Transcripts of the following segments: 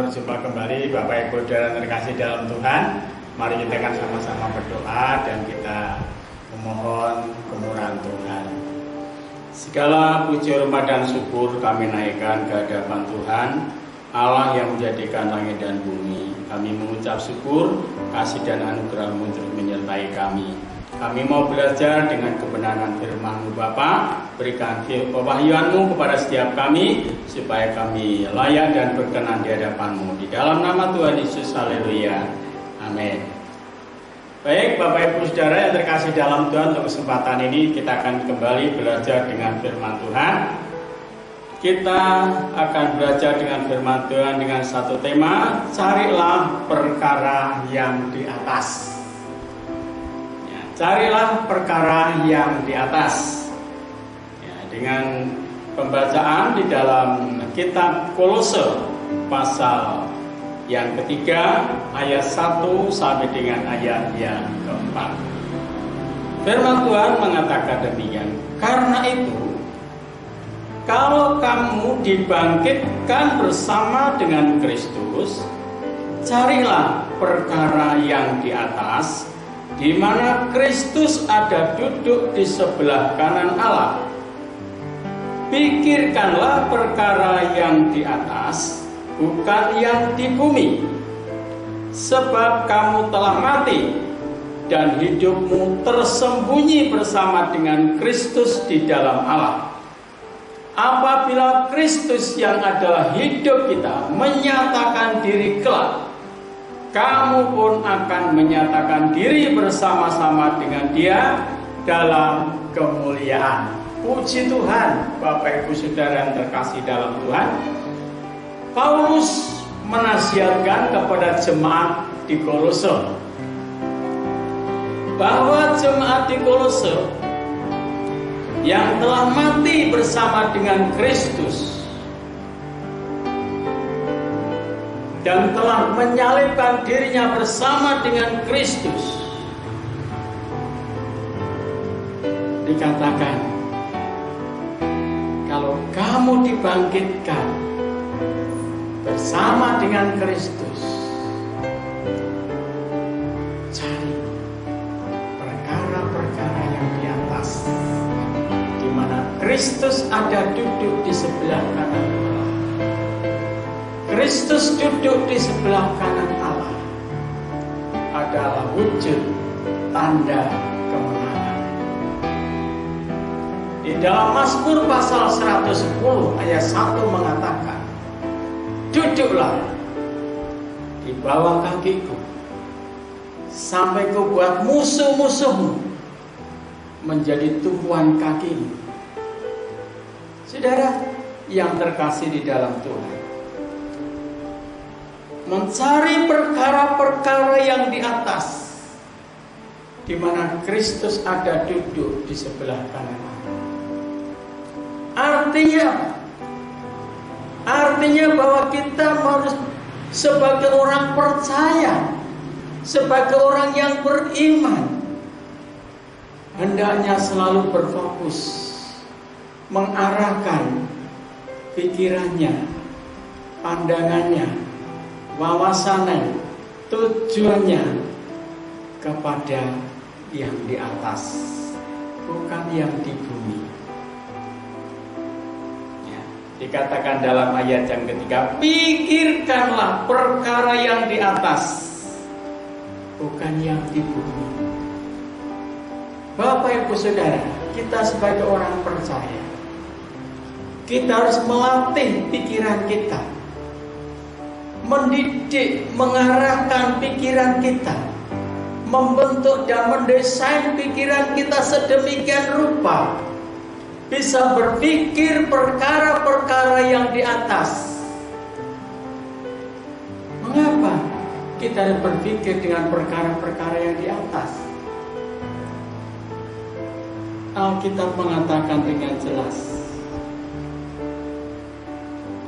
berjumpa kembali Bapak Ibu Saudara terkasih dalam Tuhan. Mari kita akan sama-sama berdoa dan kita memohon kemurahan Tuhan. Segala puji hormat dan syukur kami naikkan ke hadapan Tuhan, Allah yang menjadikan langit dan bumi. Kami mengucap syukur, kasih dan anugerah-Mu terus menyertai kami. Kami mau belajar dengan kebenaran firman-Mu Bapa. Berikan pewahyuan-Mu kepada setiap kami, supaya kami layak dan berkenan di hadapan-Mu. Di dalam nama Tuhan Yesus, haleluya. Amin. Baik Bapak Ibu Saudara yang terkasih dalam Tuhan, untuk kesempatan ini kita akan kembali belajar dengan firman Tuhan. Kita akan belajar dengan firman Tuhan dengan satu tema, carilah perkara yang di atas. Carilah perkara yang di atas. Dengan pembacaan di dalam kitab Kolose pasal yang ketiga ayat 1 sampai dengan ayat yang keempat. Firman Tuhan mengatakan demikian. Karena itu, kalau kamu dibangkitkan bersama dengan Kristus, carilah perkara yang di atas, di mana Kristus ada duduk di sebelah kanan Allah. Pikirkanlah perkara yang di atas, bukan yang di bumi. Sebab kamu telah mati, dan hidupmu tersembunyi bersama dengan Kristus di dalam Allah. Apabila Kristus yang adalah hidup kita menyatakan diri kelak, kamu pun akan menyatakan diri bersama-sama dengan Dia dalam kemuliaan. Puji Tuhan, Bapak Ibu Saudara yang terkasih dalam Tuhan. Paulus menasihatkan kepada jemaat di Kolose bahwa jemaat di Kolose yang telah mati bersama dengan Kristus dan telah menyalibkan dirinya bersama dengan Kristus, dikatakan, kalau kamu dibangkitkan bersama dengan Kristus, cari perkara-perkara yang di atas, di mana Kristus ada duduk di sebelah kanan Allah. Kristus duduk di sebelah kanan Allah adalah wujud tanda kemenangan. Di dalam Mazmur pasal 110 ayat 1 mengatakan, duduklah di bawah kakiku, sampai kau buat musuh-musuhmu menjadi tumpuan kakimu. Saudara yang terkasih di dalam Tuhan, mencari perkara-perkara yang di atas, di mana Kristus ada duduk di sebelah kanan Allah. Artinya bahwa kita harus sebagai orang percaya, sebagai orang yang beriman, hendaknya selalu berfokus mengarahkan pikirannya, pandangannya, wawasannya, tujuannya kepada yang di atas, bukan yang di bumi. Ya, dikatakan dalam ayat yang ketiga, pikirkanlah perkara yang di atas, bukan yang di bumi. Bapak Ibu Saudara, kita sebagai orang percaya, kita harus melatih pikiran kita, mendidik, mengarahkan pikiran kita, membentuk dan mendesain pikiran kita sedemikian rupa, bisa berpikir perkara-perkara yang di atas. Mengapa kita harus berpikir dengan perkara-perkara yang di atas? Alkitab mengatakan dengan jelas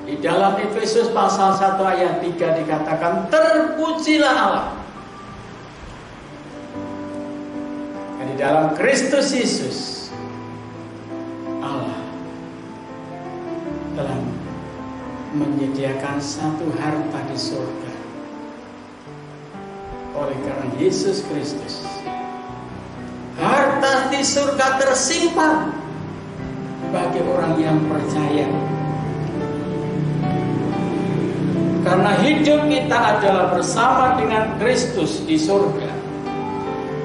di dalam Efesus pasal 1 ayat 3 dikatakan, terpujilah Allah. Dan di dalam Kristus Yesus, Allah telah menyediakan disediakan satu harta di surga oleh karena Yesus Kristus. Harta di surga tersimpan bagi orang yang percaya. Karena hidup kita adalah bersama dengan Kristus di surga,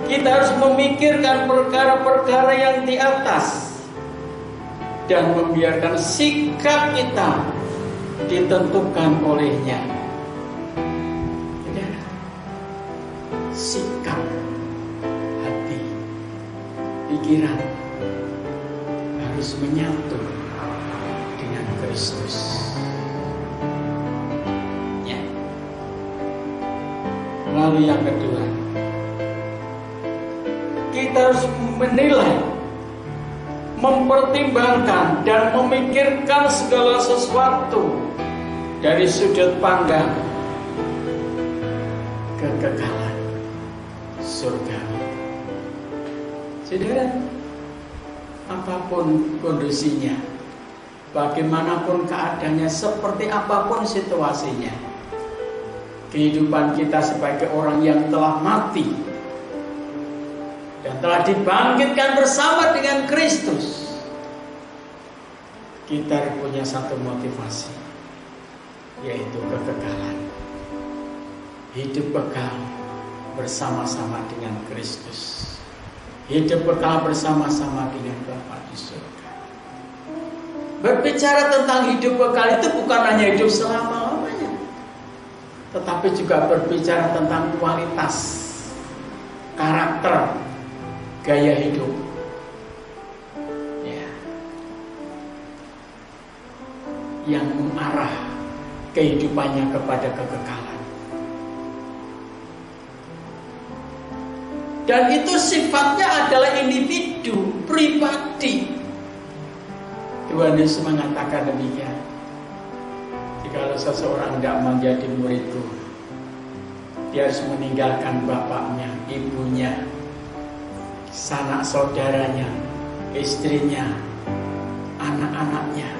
kita harus memikirkan perkara-perkara yang di atas dan membiarkan sikap kita ditentukan olehnya. Saudara, sikap hati, pikiran harus menyatu dengan Kristus. Ya. Lalu yang kedua, kita harus menilai, mempertimbangkan dan memikirkan segala sesuatu dari sudut pandang kekekalan surgawi. Saudara, apapun kondisinya, bagaimanapun keadaannya, seperti apapun situasinya, kehidupan kita sebagai orang yang telah mati dan telah dibangkitkan bersama dengan Kristus, kita punya satu motivasi, yaitu kekekalan. Hidup kekal bersama-sama dengan Kristus. Hidup kekal bersama-sama dengan Bapa di surga. Berbicara tentang hidup kekal itu bukan hanya hidup selama-lamanya, tetapi juga berbicara tentang kualitas, karakter, gaya hidup. Ya. Yang mengarah kehidupannya kepada kekekalan. Dan itu sifatnya adalah individu, pribadi. Tuhan Yesus mengatakan demikian. Jika seseorang tidak menjadi muridku, dia harus meninggalkan bapaknya, ibunya, sanak saudaranya, istrinya, anak-anaknya,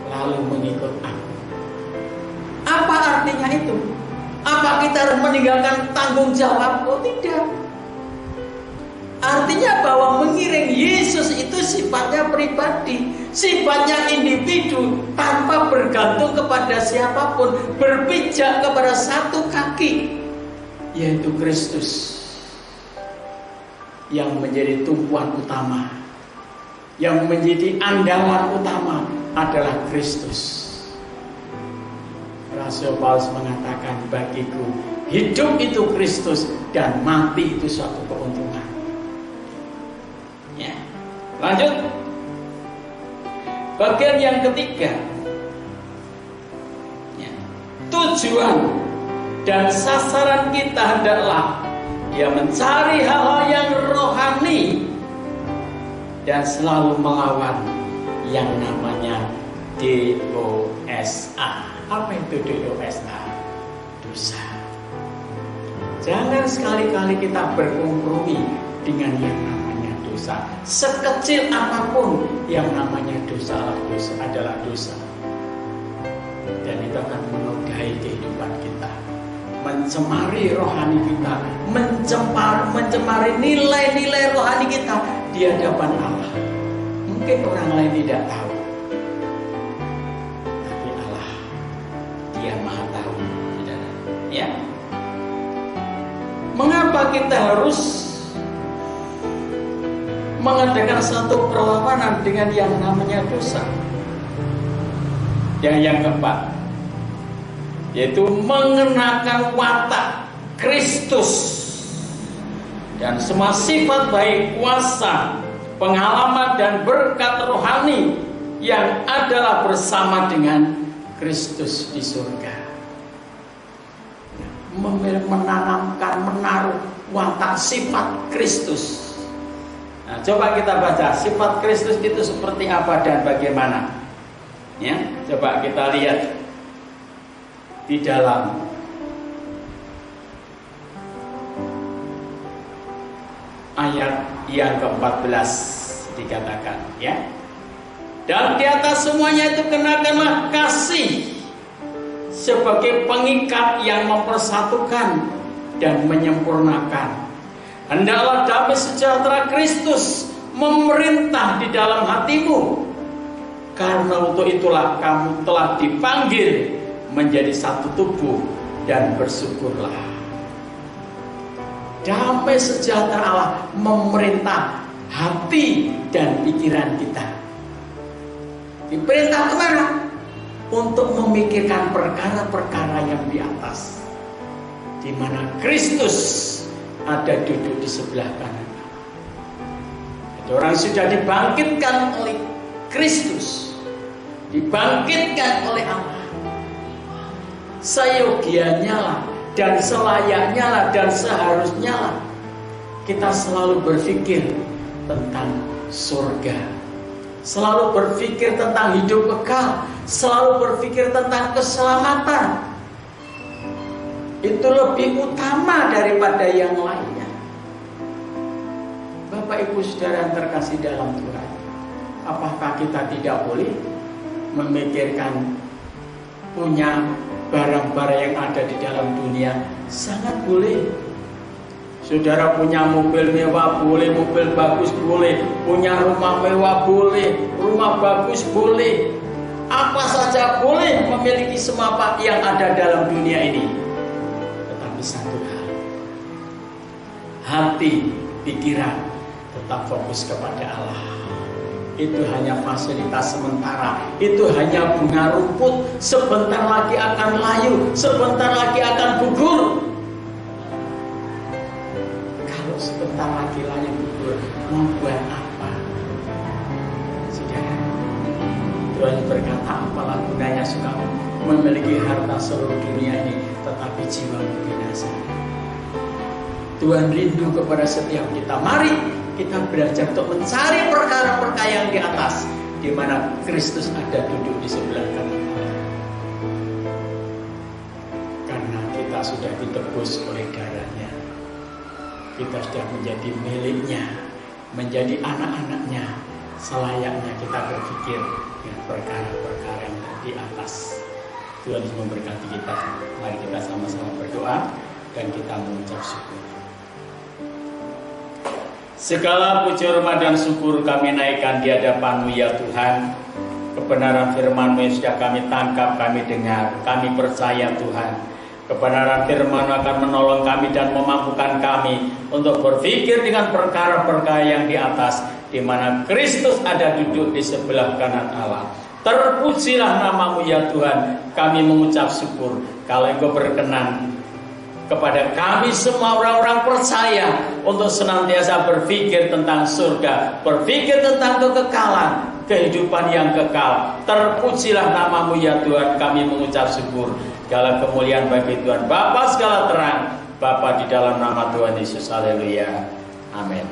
lalu mengikut aku. Apa artinya itu? Apa kita harus meninggalkan tanggung jawab? Oh tidak. Artinya bahwa mengiring Yesus itu sifatnya pribadi, sifatnya individu, tanpa bergantung kepada siapapun, berpijak kepada satu kaki, yaitu Kristus, yang menjadi tumpuan utama, yang menjadi andalan utama adalah Kristus. Rasul Paulus mengatakan, bagiku hidup itu Kristus dan mati itu suatu keuntungan. Ya. Lanjut. Bagian yang ketiga, ya. Tujuan dan sasaran kita hendaklah mencari hal-hal yang rohani dan selalu melawan yang namanya dosa. Apa itu dosa? Dosa. Jangan sekali-kali kita berkompromi dengan yang namanya dosa. Sekecil apapun yang namanya dosa adalah dosa. Dan itu akan menodai kehidupan kita, mencemari rohani kita, mencemari nilai-nilai rohani kita di hadapan Allah. Mungkin orang lain tidak tahu, tapi Allah, Dia Maha tahu. Ya. Mengapa kita harus mengadakan satu perlawanan dengan yang namanya dosa? Yang keempat, yaitu mengenakan watak Kristus dan semua sifat baik, kuasa, pengalaman dan berkat rohani yang adalah bersama dengan Kristus di surga. Menanamkan, menaruh watak sifat Kristus. Nah, coba kita baca sifat Kristus itu seperti apa dan bagaimana. Ya, coba kita lihat di dalam ayat yang ke-14 dikatakan, ya. Dan di atas semuanya itu kenakanlah kasih, sebagai pengikat yang mempersatukan dan menyempurnakan. Hendaklah damai sejahtera Kristus memerintah di dalam hatimu. Karena untuk itulah kamu telah dipanggil menjadi satu tubuh, dan bersyukurlah. Damai sejahtera Allah memerintah hati dan pikiran kita. Diperintah kemana? Untuk memikirkan perkara-perkara yang di atas, di mana Kristus ada duduk di sebelah kanan. Ada orang sudah dibangkitkan oleh Kristus, dibangkitkan oleh Allah. Seyogianya lah, dan selayaknya lah, dan seharusnya lah kita selalu berpikir tentang surga, selalu berpikir tentang hidup kekal, selalu berpikir tentang keselamatan. Itu lebih utama daripada yang lainnya. Bapak Ibu Saudara yang terkasih dalam Tuhan, apakah kita tidak boleh memikirkan punya barang-barang yang ada di dalam dunia? Sangat boleh. Saudara punya mobil mewah boleh, mobil bagus boleh, punya rumah mewah boleh, rumah bagus boleh, apa saja boleh, memiliki semua apa yang ada dalam dunia ini. Tetapi satu hal, hati, pikiran tetap fokus kepada Allah. Itu hanya fasilitas sementara, itu hanya bunga rumput, sebentar lagi akan layu, sebentar lagi akan gugur. Kalau sebentar lagi layu gugur, mau buat apa? Saudara, Tuhan berkata, apalah gunanya suka memiliki harta seluruh dunia ini, tetapi jiwa binasa. Tuhan rindu kepada setiap kita. Mari kita belajar untuk mencari perkara-perkara yang di atas, di mana Kristus ada duduk di sebelah kanan Allah. Karena kita sudah ditebus oleh darahnya, kita sudah menjadi miliknya, menjadi anak-anaknya. Selayaknya kita berpikir dengan perkara-perkara yang di atas. Tuhan memberkati kita. Mari kita sama-sama berdoa dan kita mengucap syukur. Segala puji hormat dan syukur kami naikkan di hadapan-Mu ya Tuhan. Kebenaran firman-Mu yang sudah kami tangkap, kami dengar, kami percaya Tuhan. Kebenaran firman akan menolong kami dan memampukan kami untuk berpikir dengan perkara-perkara yang di atas, di mana Kristus ada duduk di sebelah kanan Allah. Terpujilah nama-Mu ya Tuhan. Kami mengucap syukur kalau Engkau berkenan kepada kami semua orang-orang percaya untuk senantiasa berpikir tentang surga, berpikir tentang kekekalan, kehidupan yang kekal. Terpujilah nama-Mu ya Tuhan. Kami mengucap syukur. Segala kemuliaan bagi Tuhan Bapa segala terang, Bapa di dalam nama Tuhan Yesus. Haleluya. Amin.